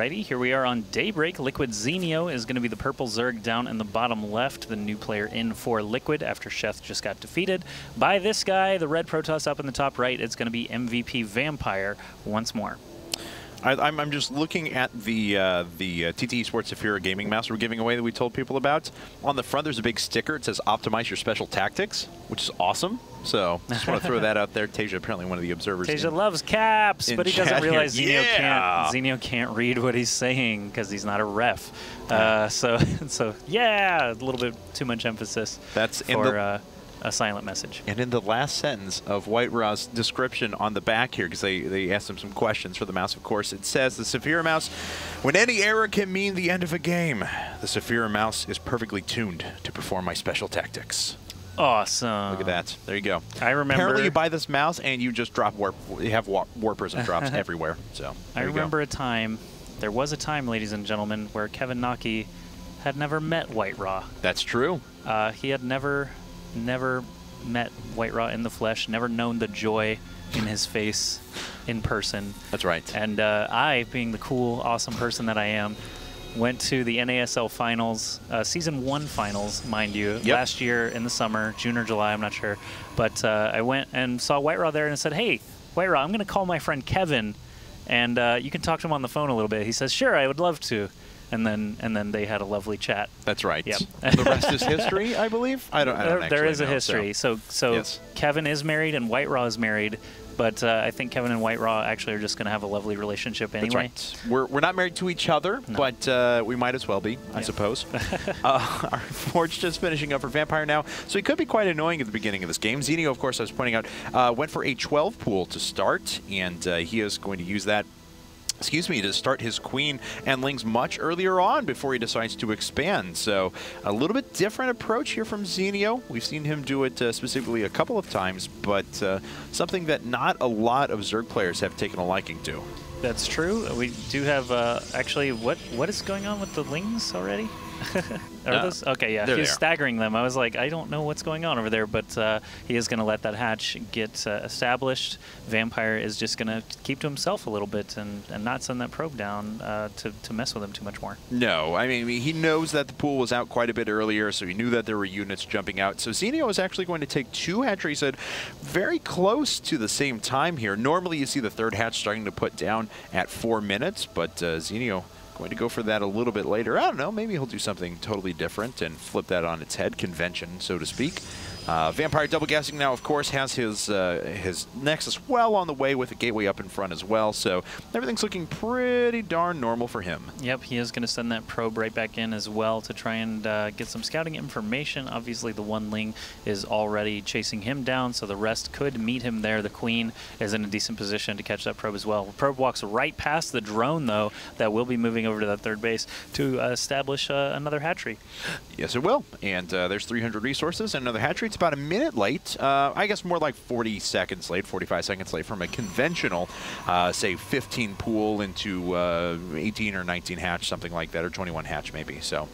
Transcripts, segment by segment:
Alrighty, here we are on Daybreak. Liquid Xenio is going to be the purple Zerg down in the bottom left, the new player in for Liquid after Sheth just got defeated by this guy. The red Protoss up in the top right, it's going to be MVP Vampire once more. I'm just looking at the TT Sports Saphira gaming mouse we're giving away that we told people about. On the front, there's a big sticker. It says "Optimize your special tactics," which is awesome. So just want to throw that out there. Tasia, apparently one of the observers. Tasia loves caps, but he doesn't realize Xenio can't read what he's saying because he's not a ref. So yeah, a little bit too much emphasis. That's for a silent message. And in the last sentence of White Raw's description on the back here, because they asked him some questions for the mouse, of course, it says, the Saphira mouse, when any error can mean the end of a game, the Saphira mouse is perfectly tuned to perform my special tactics. Awesome. Look at that. There you go. I remember. Apparently you buy this mouse and you just drop warp. You have warpers and drops everywhere. So I remember there was a time, ladies and gentlemen, where Kevin Naki had never met White Raw. That's true. He had never met White Raw in the flesh, never known the joy in his face in person. That's right. And I, being the cool, awesome person that I am, went to the NASL finals, season 1 finals, mind you, last year in the summer, June or July, I'm not sure. But I went and saw White Raw there and said, "Hey, White Raw, I'm going to call my friend Kevin, and you can talk to him on the phone a little bit." He says, "Sure, I would love to." And then they had a lovely chat. That's right. Yep. The rest is history, I believe. I don't there is a history. So yes. Kevin is married and White Raw is married, but I think Kevin and White Raw actually are just going to have a lovely relationship anyway. That's right. We're not married to each other, but we might as well be, I suppose. Our Forge just finishing up for Vampire now, so he could be quite annoying at the beginning of this game. Xenio, of course, I was pointing out, went for a 12 pool to start, and he is going to use that to start his Queen and Lings much earlier on before he decides to expand. So a little bit different approach here from Xenio. We've seen him do it specifically a couple of times, but something that not a lot of Zerg players have taken a liking to. That's true. We do have, actually, what is going on with the Lings already? Are those? Okay, yeah. He's staggering them. I was like, I don't know what's going on over there, but he is going to let that hatch get established. Vampire is just going to keep to himself a little bit and not send that probe down to mess with him too much more. No, I mean, he knows that the pool was out quite a bit earlier, so he knew that there were units jumping out. So Xenio is actually going to take 2 hatcheries at very close to the same time here. Normally you see the 3rd hatch starting to put down at 4 minutes, but Xenio going to go for that a little bit later. I don't know, maybe he'll do something totally different and flip that on its head, convention, so to speak. Vampire double gassing now, of course, has his Nexus well on the way with a gateway up in front as well, so everything's looking pretty darn normal for him. Yep, he is going to send that probe right back in as well to try and get some scouting information. Obviously, the 1 Ling is already chasing him down, so the rest could meet him there. The Queen is in a decent position to catch that probe as well. The probe walks right past the drone, though, that will be moving over to that 3rd base to establish another hatchery. Yes, it will, and there's 300 resources and another hatchery. It's about a minute late, I guess more like 40 seconds late, 45 seconds late from a conventional, say 15 pool into 18 or 19 hatch, something like that, or 21 hatch maybe. So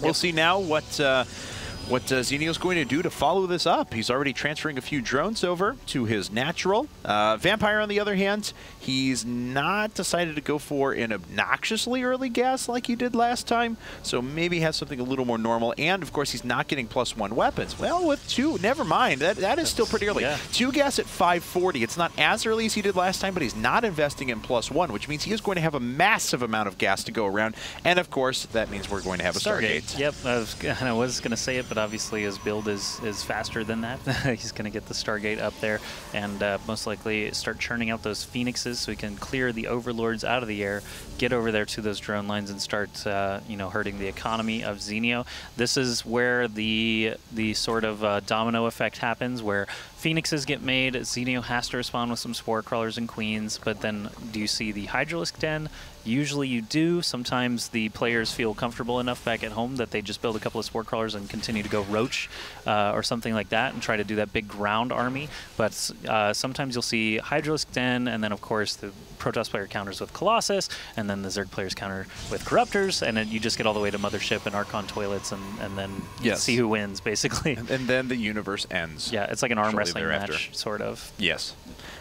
we'll see now what Xenio's going to do to follow this up. He's already transferring a few drones over to his natural. Vampire, on the other hand, he's not decided to go for an obnoxiously early gas like he did last time, so maybe has something a little more normal. And, of course, he's not getting +1 weapons. Well, with 2, never mind. That is still pretty early. Yeah. 2 gas at 540. It's not as early as he did last time, but he's not investing in +1, which means he is going to have a massive amount of gas to go around. And, of course, that means we're going to have a Stargate. Yep, I was going to say it, but obviously his build is faster than that. He's going to get the Stargate up there and most likely start churning out those Phoenixes so he can clear the Overlords out of the air, get over there to those drone lines and start hurting the economy of Xenio. This is where the sort of domino effect happens, where Phoenixes get made, Xenio has to respond with some Spore Crawlers and Queens, but then do you see the Hydralisk Den? Usually you do. Sometimes the players feel comfortable enough back at home that they just build a couple of Spore Crawlers and continue to go Roach or something like that and try to do that big ground army. But sometimes you'll see Hydralisk Den, and then of course the Protoss player counters with Colossus, and then the Zerg players counter with Corruptors, and then you just get all the way to Mothership and Archon Toilets, and then see who wins, basically. And then the universe ends. Yeah, it's like an arm wrestling match, sort of. Yes.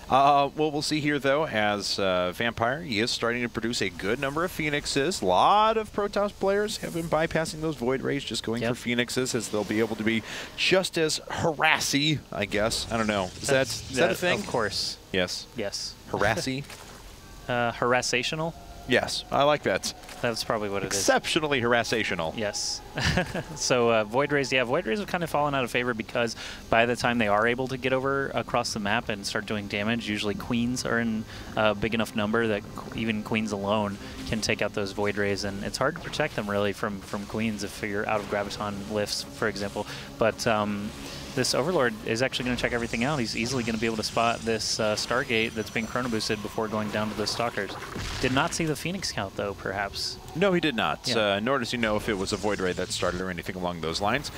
Well, we'll see here, though, as Vampire, he is starting to produce a good number of Phoenixes. A lot of Protoss players have been bypassing those Void Rays, just going for Phoenixes, as they'll be able to be just as harassy, I guess. I don't know. Is that a thing? Of course. Yes. Yes. Harassy? Harassational? Yes, I like that. That's probably what it is. Exceptionally harassational. Yes. So Void Rays, yeah, Void Rays have kind of fallen out of favor because by the time they are able to get over across the map and start doing damage, usually Queens are in a big enough number that even Queens alone can take out those Void Rays, and it's hard to protect them really from Queens if you're out of Graviton lifts, for example. But this Overlord is actually going to check everything out. He's easily going to be able to spot this Stargate that's being chrono boosted before going down to the Stalkers. Did not see the Phoenix count, though, perhaps. No, he did not. Yeah. Nor does he know if it was a Void Ray that started or anything along those lines.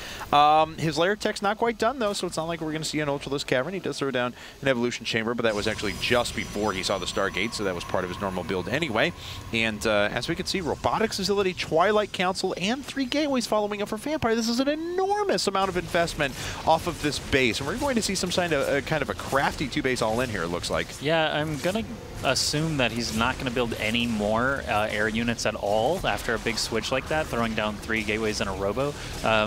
His layer tech's not quite done, though, so it's not like we're going to see an Ultralisk Cavern. He does throw down an Evolution Chamber, but that was actually just before he saw the Stargate, so that was part of his normal build anyway. And as we can see, Robotics Facility, Twilight Council, and 3 Gateways following up for Vampire. This is an enormous amount of investment off of this base, and we're going to see some kind of a crafty 2-base all-in here, it looks like. Yeah, I'm going to assume that he's not going to build any more air units at all after a big switch like that, throwing down 3 Gateways and a Robo.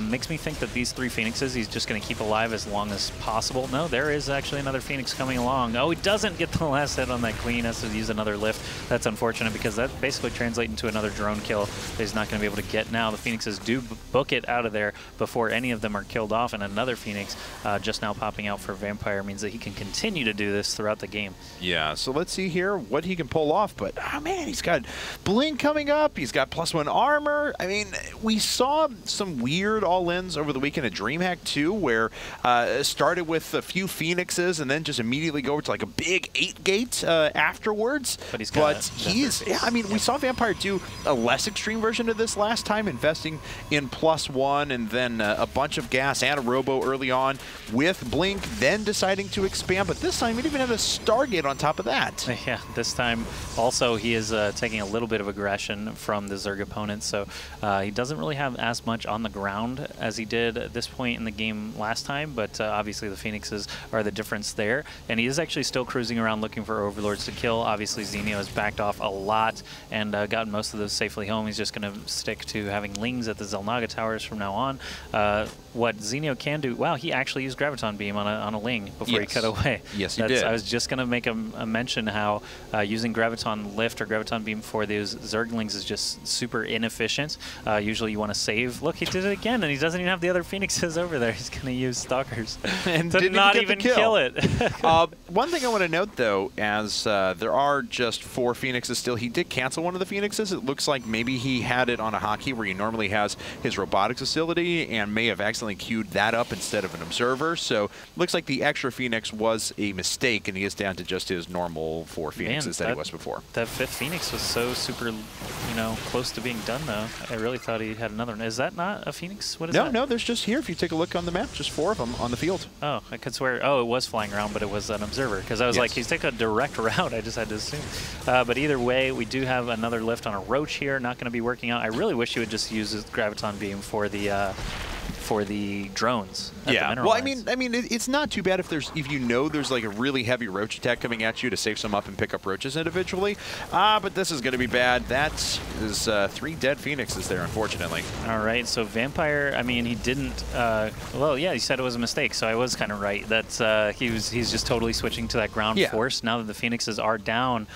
Makes me think that these 3 Phoenixes he's just going to keep alive as long as possible. No, there is actually another Phoenix coming along. Oh, he doesn't get the last hit on that Queen, has to use another lift. That's unfortunate because that basically translates into another drone kill that he's not going to be able to get now. The Phoenixes do book it out of there before any of them are killed off, and another Phoenix just now popping out for Vampire means that he can continue to do this throughout the game. Yeah, so let's see here what he can pull off, but oh man, he's got Blink coming up, he's got +1 armor. I mean, we saw some weird all-ins over the weekend at DreamHack 2 where started with a few Phoenixes and then just immediately go over to like a big 8-gate afterwards. But he's yeah, I mean, we saw Vampire do a less extreme version of this last time, investing in +1 and then a bunch of gas and a Robo early on with Blink, then deciding to expand, but this time he didn't even have a Stargate on top of that. Yeah, this time also he is taking a little bit of aggression from the Zerg opponent, so he doesn't really have as much on the ground as he did at this point in the game last time, but obviously the Phoenixes are the difference there, and he is actually still cruising around looking for Overlords to kill. Obviously Xenio has backed off a lot and gotten most of those safely home. He's just going to stick to having Lings at the Zelnaga towers from now on. What Xenio can do, wow, he actually used Graviton Beam on a Ling before he cut away. Yes, he did. I was just going to make a mention how using Graviton Lift or Graviton Beam for those Zerglings is just super inefficient. Usually you want to save. Look, he did it again, and he doesn't even have the other Phoenixes over there. He's going to use Stalkers and to not even kill it. One thing I want to note, though, as there are just 4 Phoenixes still, he did cancel one of the Phoenixes. It looks like maybe he had it on a hotkey where he normally has his Robotics Facility and may have accidentally queued that up instead of an Observer. So looks like the extra Phoenix was a mistake, and he is down to just his normal 4 Phoenixes that he was before. That 5th Phoenix was so super, close to being done, though. I really thought he had another one. Is that not a Phoenix? What is that? No, there's just here, if you take a look on the map, just 4 of them on the field. Oh, I could swear. Oh, it was flying around, but it was an Observer, because I was like, he's taking a direct route. I just had to assume. But either way, we do have another lift on a Roach here. Not going to be working out. I really wish you would just use this Graviton Beam for the drones. Yeah, well, I mean, it's not too bad if there's like a really heavy Roach attack coming at you to save some up and pick up Roaches individually. But this is going to be bad. That is 3 dead Phoenixes there, unfortunately. All right, so Vampire, I mean, he didn't. Well, yeah, he said it was a mistake, so I was kind of right. That he's just totally switching to that ground force now that the Phoenixes are down.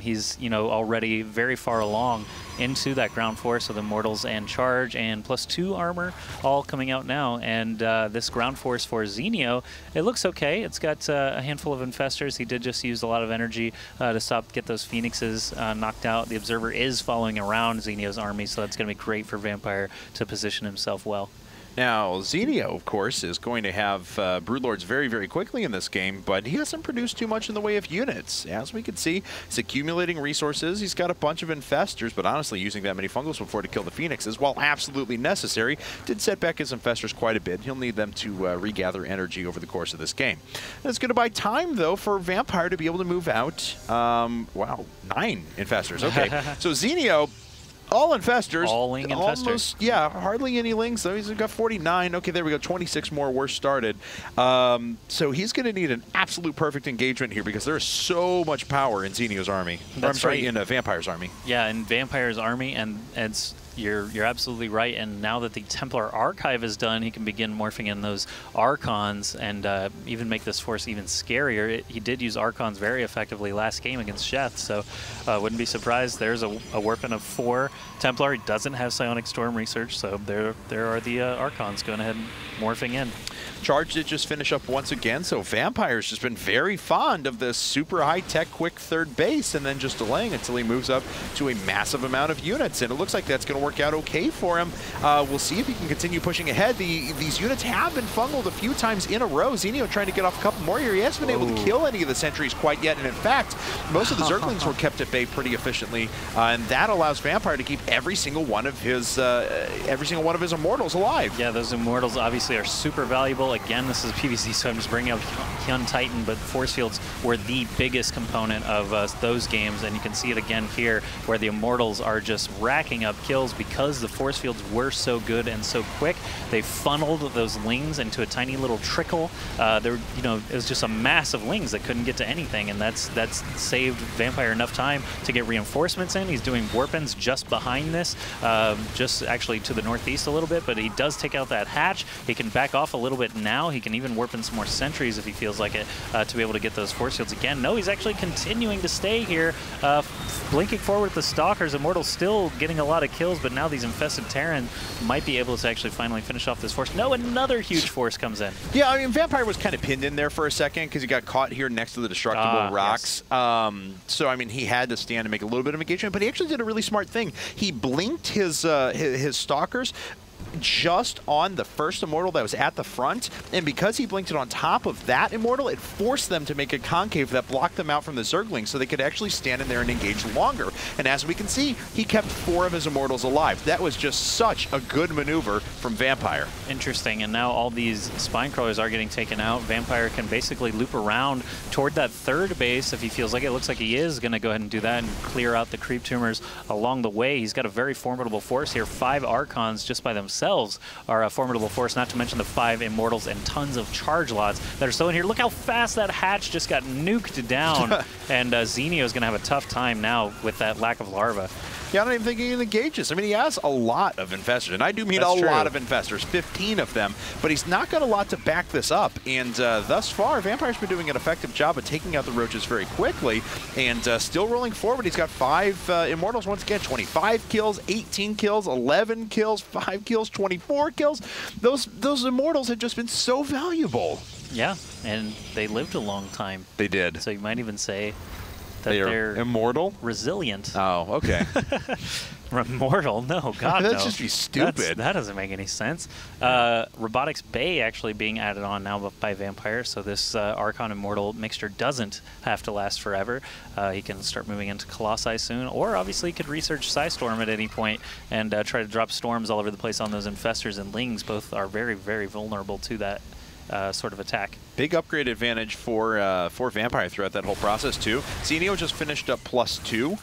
He's already very far along into that ground force with Immortals and Charge and +2 armor all coming out now, and this ground force for Xenio, it looks okay. It's got a handful of Infestors. He did just use a lot of energy to get those Phoenixes knocked out. The Observer is following around Xenio's army, so that's going to be great for Vampire to position himself well. Now, Xenio, of course, is going to have Broodlords very, very quickly in this game, but he hasn't produced too much in the way of units. As we can see, he's accumulating resources. He's got a bunch of Infestors, but honestly, using that many Fungals before to kill the Phoenixes, while absolutely necessary, did set back his Infestors quite a bit. He'll need them to regather energy over the course of this game. And it's going to buy time, though, for Vampire to be able to move out. Wow, 9 Infestors. Okay, so Xenio All infestors. All-ling infestors. Almost, yeah, hardly any lings, though. He's got 49. Okay, there we go. 26 more were started. So he's going to need an absolute perfect engagement here because there's so much power in Xenio's army. I'm sorry, in Vampire's army. Yeah, in Vampire's army, and it's you're absolutely right. And now that the Templar Archive is done, he can begin morphing in those Archons and even make this force even scarier. He did use Archons very effectively last game against Sheth, so wouldn't be surprised. There's a weapon of 4 Templar. He doesn't have Psionic Storm research, so there are the Archons going ahead and morphing in. Charge did just finish up once again, so Vampire's just been very fond of this super high-tech, quick third base and then just delaying until he moves up to a massive amount of units, and it looks like that's going to work out okay for him. We'll see if he can continue pushing ahead. These units have been fungled a few times in a row. Xenio trying to get off a couple more here. He hasn't been able to kill any of the sentries quite yet, and in fact, most of the Zerglings were kept at bay pretty efficiently, and that allows Vampire to keep every single one of his Immortals alive. Yeah, those Immortals obviously are super valuable. Again, this is PvZ, so I'm just bringing up Hyun Titan, but force fields were the biggest component of those games, and you can see it again here, where the Immortals are just racking up kills because the force fields were so good and so quick. They funneled those lings into a tiny little trickle. It was just a mass of lings that couldn't get to anything, and that's saved Vampire enough time to get reinforcements in. He's doing warpins just behind this, just actually to the northeast a little bit, but he does take out that hatch. He can back off a little bit now. He can even warp in some more sentries if he feels like it to be able to get those force fields again. No, he's actually continuing to stay here, blinking forward with the Stalkers. Immortals still getting a lot of kills, but now these infested Terran might be able to actually finally finish off this force. No, another huge force comes in. Yeah, I mean, Vampire was kind of pinned in there for a second because he got caught here next to the destructible rocks. Yes. So, I mean, he had to stand and make a little bit of engagement, but he actually did a really smart thing. He blinked his Stalkers just on the first Immortal that was at the front, and because he blinked it on top of that Immortal, it forced them to make a concave that blocked them out from the Zerglings so they could actually stand in there and engage longer. And as we can see, he kept 4 of his Immortals alive. That was just such a good maneuver from Vampire. Interesting, and now all these Spine Crawlers are getting taken out. Vampire can basically loop around toward that third base if he feels like it. Looks like he is going to go ahead and do that and clear out the creep tumors along the way. He's got a very formidable force here. 5 Archons just by themselves are a formidable force, not to mention the 5 Immortals and tons of charge lots that are still in here. Look how fast that hatch just got nuked down, and Xenio is going to have a tough time now with that lack of larva. Yeah, I don't even think he engages. I mean, he has a lot of infestors, and I do mean That's a true. lot of infestors, 15 of them, but he's not got a lot to back this up, and thus far, Vampire's been doing an effective job of taking out the roaches very quickly, and still rolling forward. He's got 5 Immortals once again, 25 kills, 18 kills, 11 kills, 5 kills, 24 kills. Those Immortals have just been so valuable. Yeah, and they lived a long time. They did. So you might even say that they're immortal? Resilient. Oh, okay. Immortal? No, God, That'd no. just be stupid. That doesn't make any sense. Robotics Bay actually being added on now by Vampire, so this Archon Immortal mixture doesn't have to last forever. He can start moving into Colossi soon, or obviously he could research Psystorm at any point and try to drop storms all over the place on those infestors, and Lings both are very, very vulnerable to that sort of attack. Big upgrade advantage for Vampire throughout that whole process, too. Xenio just finished up +2,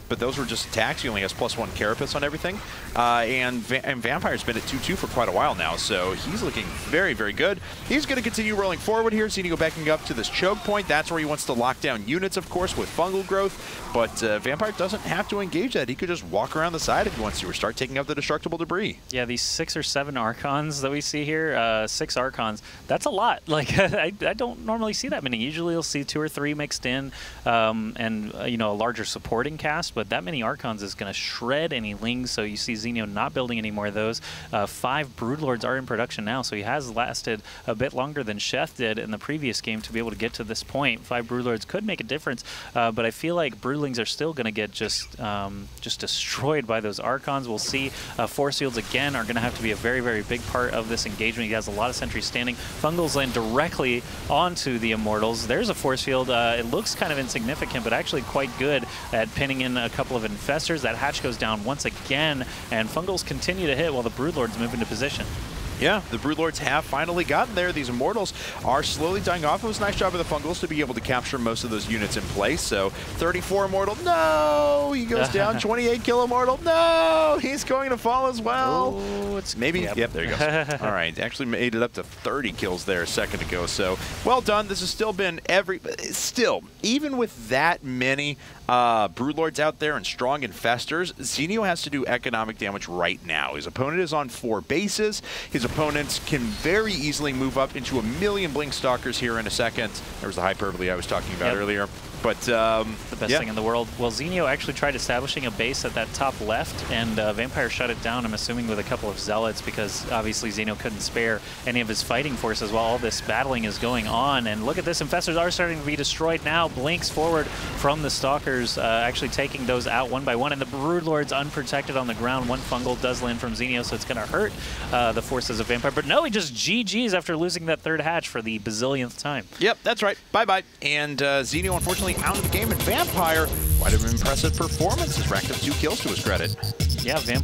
but those were just attacks. He only has +1 Carapace on everything. And Vampire's been at 2-2 for quite a while now, so he's looking very, very good. He's going to continue rolling forward here. Xenio backing up to this choke point. That's where he wants to lock down units, of course, with fungal growth. But Vampire doesn't have to engage that. He could just walk around the side if he wants to, or start taking out the destructible debris. Yeah, these 6 or 7 Archons that we see here, 6 Archons, that's a lot. Like, I don't normally see that many. Usually you'll see 2 or 3 mixed in, and a larger supporting cast, but that many Archons is going to shred any Lings, so you see Xenio not building any more of those. 5 Broodlords are in production now, so he has lasted a bit longer than Sheth did in the previous game to be able to get to this point. 5 Broodlords could make a difference, but I feel like Broodlings are still going to get just destroyed by those Archons. We'll see. Force fields, again, are going to have to be a very, very big part of this engagement. He has a lot of sentries standing. Fungals land directly onto the Immortals. There's a force field. It looks kind of insignificant, but actually quite good at pinning in a couple of infestors. That hatch goes down once again, and Fungals continue to hit while the Broodlords move into position. Yeah, the Broodlords have finally gotten there. These Immortals are slowly dying off. It was a nice job of the Fungals to be able to capture most of those units in place. So 34 Immortal, no! He goes down. 28 kill Immortal, no! He's going to fall as well. Oh, it's maybe. Yep, there he goes. All right, actually made it up to 30 kills there a second ago. So well done. This has still been even with that many Broodlords out there and strong infestors, Zenio has to do economic damage right now. His opponent is on 4 bases. His opponents can very easily move up into 1 million Blink Stalkers here in a second. There was the hyperbole I was talking about earlier. But the best thing in the world. Well, Zenio actually tried establishing a base at that top left, and Vampire shut it down, I'm assuming with a couple of Zealots, because obviously Zenio couldn't spare any of his fighting forces while all this battling is going on. And look at this, Infestors are starting to be destroyed now. Blinks forward from the Stalkers, actually taking those out one by one, and the Broodlord's unprotected on the ground. One Fungal does land from Zenio, so it's going to hurt the forces of Vampire. But no, he just GG's after losing that 3rd hatch for the bazillionth time. Yep, that's right. Bye-bye. And Zenio, unfortunately, out of the game, and Vampire, quite an impressive performance, has racked up 2 kills to his credit. Yeah, Vampire.